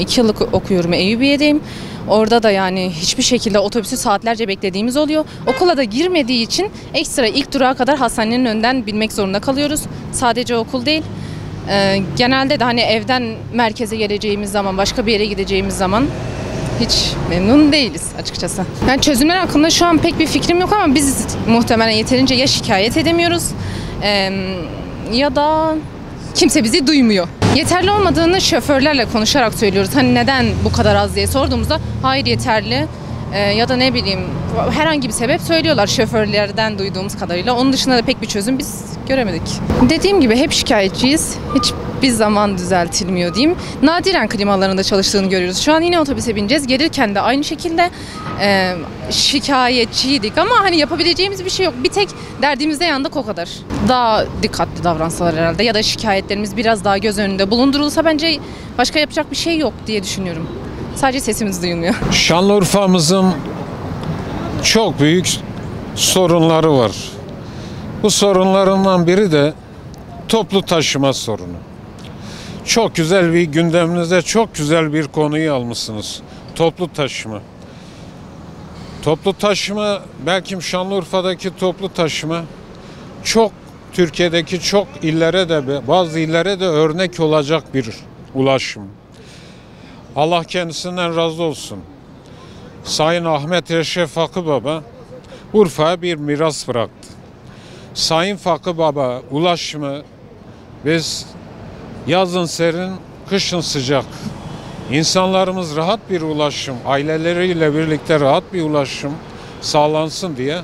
2 yıllık okuyorum, Eyüpiye'deyim. Orada da yani hiçbir şekilde otobüsü saatlerce beklediğimiz oluyor. Okula da girmediği için ekstra ilk durağa kadar hastanenin önünden binmek zorunda kalıyoruz. Sadece okul değil. Genelde de hani evden merkeze geleceğimiz zaman, başka bir yere gideceğimiz zaman hiç memnun değiliz açıkçası. Yani çözümler hakkında şu an pek bir fikrim yok ama biz muhtemelen yeterince ya şikayet edemiyoruz ya da kimse bizi duymuyor. Yeterli olmadığını şoförlerle konuşarak söylüyoruz. Hani neden bu kadar az diye sorduğumuzda hayır yeterli ya da ne bileyim herhangi bir sebep söylüyorlar şoförlerden duyduğumuz kadarıyla. Onun dışında da pek bir çözüm biz göremedik. Dediğim gibi hep şikayetçiyiz. Hiçbir zaman düzeltilmiyor diyeyim. Nadiren klimalarında çalıştığını görüyoruz. Şu an yine otobüse bineceğiz. Gelirken de aynı şekilde şikayetçiydik ama hani yapabileceğimiz bir şey yok. Bir tek derdimizde yandık o kadar. Daha dikkatli davransalar herhalde ya da şikayetlerimiz biraz daha göz önünde bulundurulsa bence başka yapacak bir şey yok diye düşünüyorum. Sadece sesimiz duyulmuyor. Şanlıurfa'mızın çok büyük sorunları var. Bu sorunlarından biri de toplu taşıma sorunu. Çok güzel bir gündeminize çok güzel bir konuyu almışsınız. Toplu taşıma. Toplu taşıma belki Şanlıurfa'daki toplu taşıma çok Türkiye'deki çok illere de bazı illere de örnek olacak bir ulaşım. Allah kendisinden razı olsun. Sayın Ahmet Eşref Fakı Baba Urfa'ya bir miras bıraktı. Sayın Fakı Baba ulaşımı biz yazın serin, kışın sıcak. İnsanlarımız rahat bir ulaşım, aileleriyle birlikte rahat bir ulaşım sağlansın diye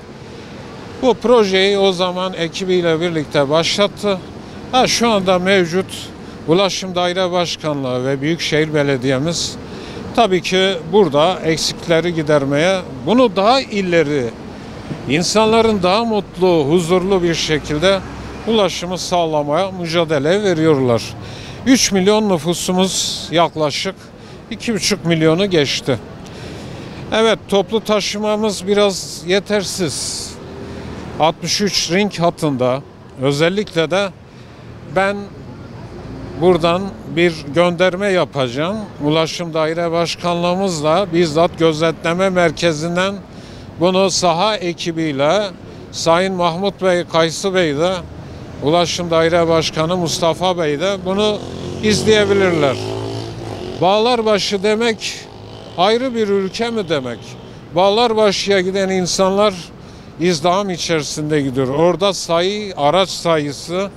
bu projeyi o zaman ekibiyle birlikte başlattı. Şu anda mevcut Ulaşım Daire Başkanlığı ve Büyükşehir Belediye'miz tabii ki burada eksikleri gidermeye, bunu daha ileri, insanların daha mutlu, huzurlu bir şekilde ulaşımı sağlamaya mücadele veriyorlar. 3 milyon nüfusumuz yaklaşık 2,5 milyonu geçti. Evet, toplu taşımamız biraz yetersiz. 63 ring hattında özellikle de ben buradan bir gönderme yapacağım. Ulaşım Daire Başkanlığımızla bizzat gözetleme merkezinden bunu saha ekibiyle Sayın Mahmut Bey, Kaysı Bey de Ulaşım Daire Başkanı Mustafa Bey de bunu izleyebilirler. Bağlarbaşı demek ayrı bir ülke mi demek? Bağlarbaşı'ya giden insanlar izdiham içerisinde gidiyor. Orada araç sayısı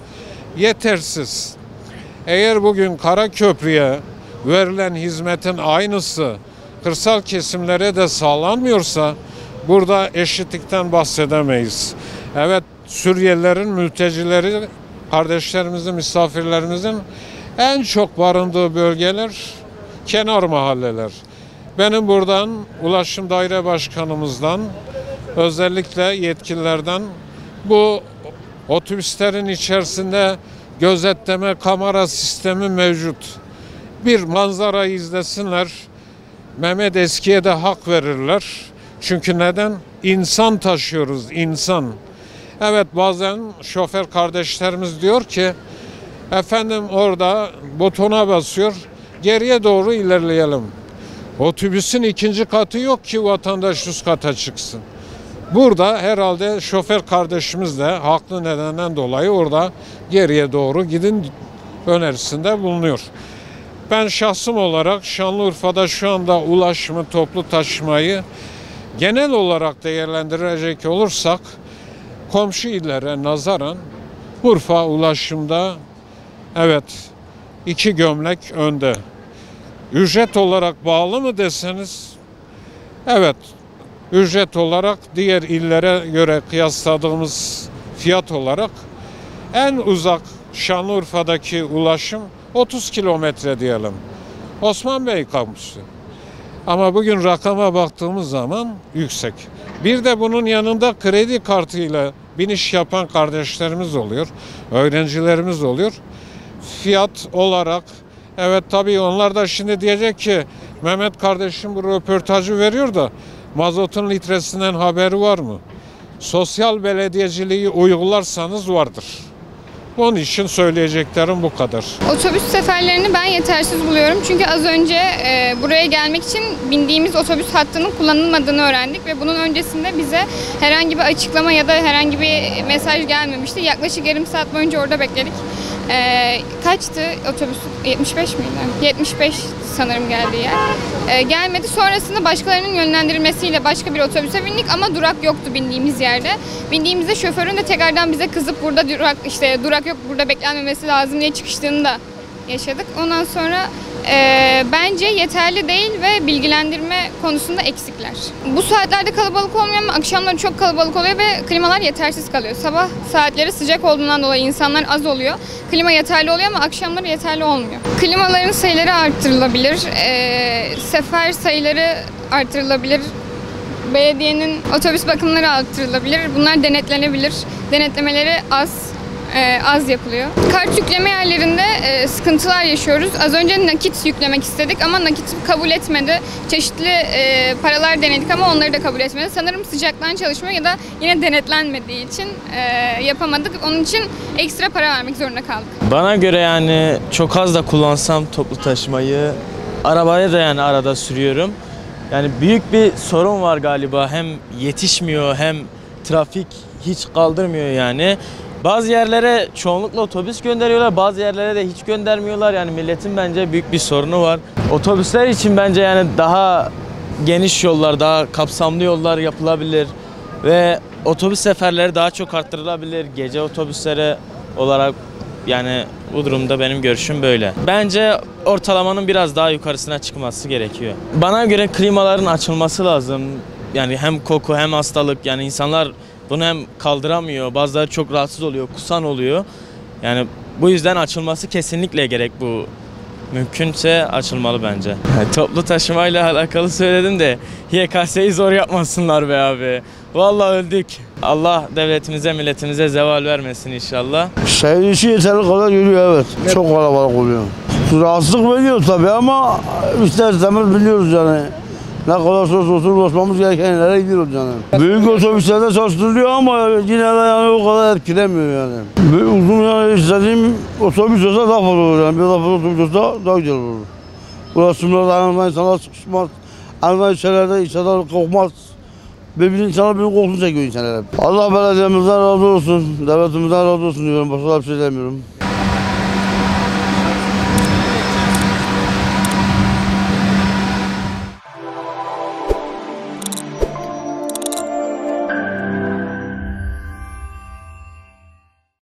yetersiz. Eğer bugün Karaköprü'ye verilen hizmetin aynısı kırsal kesimlere de sağlanmıyorsa burada eşitlikten bahsedemeyiz. Evet, Suriyelilerin, mültecileri, kardeşlerimizin, misafirlerimizin en çok barındığı bölgeler kenar mahalleler. Benim buradan Ulaşım Daire Başkanımızdan özellikle yetkililerden bu otobüslerin içerisinde gözetleme kamera sistemi mevcut. Bir manzarayı izlesinler. Mehmet Eski'ye de hak verirler. Çünkü neden? İnsan taşıyoruz, insan. Evet, bazen şoför kardeşlerimiz diyor ki efendim orada butona basıyor, geriye doğru ilerleyelim. Otobüsün ikinci katı yok ki vatandaş üst kata çıksın. Burada herhalde şoför kardeşimiz de haklı nedenden dolayı orada geriye doğru gidin önerisinde bulunuyor. Ben şahsım olarak Şanlıurfa'da şu anda ulaşımı, toplu taşımayı genel olarak değerlendirecek olursak komşu illere nazaran Urfa ulaşımda evet 2 gömlek önde. Ücret olarak bağlı mı deseniz evet, ücret olarak diğer illere göre kıyasladığımız fiyat olarak en uzak Şanlıurfa'daki ulaşım 30 kilometre diyelim. Osman Bey kampüsü. Ama bugün rakama baktığımız zaman yüksek. Bir de bunun yanında kredi kartıyla biniş yapan kardeşlerimiz oluyor. Öğrencilerimiz oluyor. Fiyat olarak evet, tabii onlar da şimdi diyecek ki Mehmet kardeşim bu röportajı veriyor da mazotun litresinden haberi var mı? Sosyal belediyeciliği uygularsanız vardır. Onun için söyleyeceklerim bu kadar. Otobüs seferlerini ben yetersiz buluyorum. Çünkü az önce buraya gelmek için bindiğimiz otobüs hattının kullanılmadığını öğrendik ve bunun öncesinde bize herhangi bir açıklama ya da herhangi bir mesaj gelmemişti. Yaklaşık yarım saat boyunca orada bekledik. Kaçtı otobüs? 75 miydi? 75 sanırım geldiği yer. Gelmedi. Sonrasında başkalarının yönlendirilmesiyle başka bir otobüse bindik ama durak yoktu bindiğimiz yerde. Bindiğimizde şoförün de tekrardan bize kızıp burada durak yok, burada beklenmemesi lazım diye çıkıştığını da yaşadık. Ondan sonra bence yeterli değil ve bilgilendirme konusunda eksikler. Bu saatlerde kalabalık olmuyor ama akşamları çok kalabalık oluyor ve klimalar yetersiz kalıyor. Sabah saatleri sıcak olduğundan dolayı insanlar az oluyor. Klima yeterli oluyor ama akşamları yeterli olmuyor. Klimaların sayıları artırılabilir, sefer sayıları artırılabilir. Belediyenin otobüs bakımları artırılabilir. Bunlar denetlenebilir. Denetlemeleri az yapılıyor. Kart yükleme yerlerinde sıkıntılar yaşıyoruz. Az önce nakit yüklemek istedik ama nakit kabul etmedi. Çeşitli paralar denedik ama onları da kabul etmedi. Sanırım sıcaktan çalışmıyor ya da yine denetlenmediği için yapamadık. Onun için ekstra para vermek zorunda kaldık. Bana göre yani çok az da kullansam toplu taşımayı, arabaya da yani arada sürüyorum. Yani büyük bir sorun var galiba. Hem yetişmiyor hem trafik hiç kaldırmıyor yani. Bazı yerlere çoğunlukla otobüs gönderiyorlar, bazı yerlere de hiç göndermiyorlar. Yani milletin bence büyük bir sorunu var. Otobüsler için bence yani daha geniş yollar, daha kapsamlı yollar yapılabilir ve otobüs seferleri daha çok arttırılabilir. Gece otobüsleri olarak yani bu durumda benim görüşüm böyle. Bence ortalamanın biraz daha yukarısına çıkması gerekiyor. Bana göre klimaların açılması lazım. Yani hem koku hem hastalık, yani insanlar bunu hem kaldıramıyor, bazıları çok rahatsız oluyor, kusan oluyor. Yani bu yüzden açılması kesinlikle gerek bu. Mümkünse açılmalı bence. Yani toplu taşımayla alakalı söyledim de YKS'yi zor yapmasınlar be abi. Vallahi öldük. Allah devletimize, milletimize zeval vermesin inşallah. Şehir içi yeterli kadar yürüyor, evet. Çok kalabalık oluyor. Rahatsızlık veriyor tabii ama ister istemez biliyoruz yani. Ne kadar oturup basmamız gereken yerlere gidiyoruz yani. Büyük otobüslerde çalıştırılıyor ama yine de yani o kadar etkilemiyor yani. Uzun yani istediğim otobüs olsa daha fazla olur yani. Bir daha fazla otobüs olsa daha güzel olur. Burasında en azından insanlar sıkışmaz. En azından içeride insanlar kokmaz. İnsanlar birinin kokusunu çekiyor insanlar hep. Allah belediyemizden razı olsun, devletimizden razı olsun diyorum. Başka bir şey demiyorum.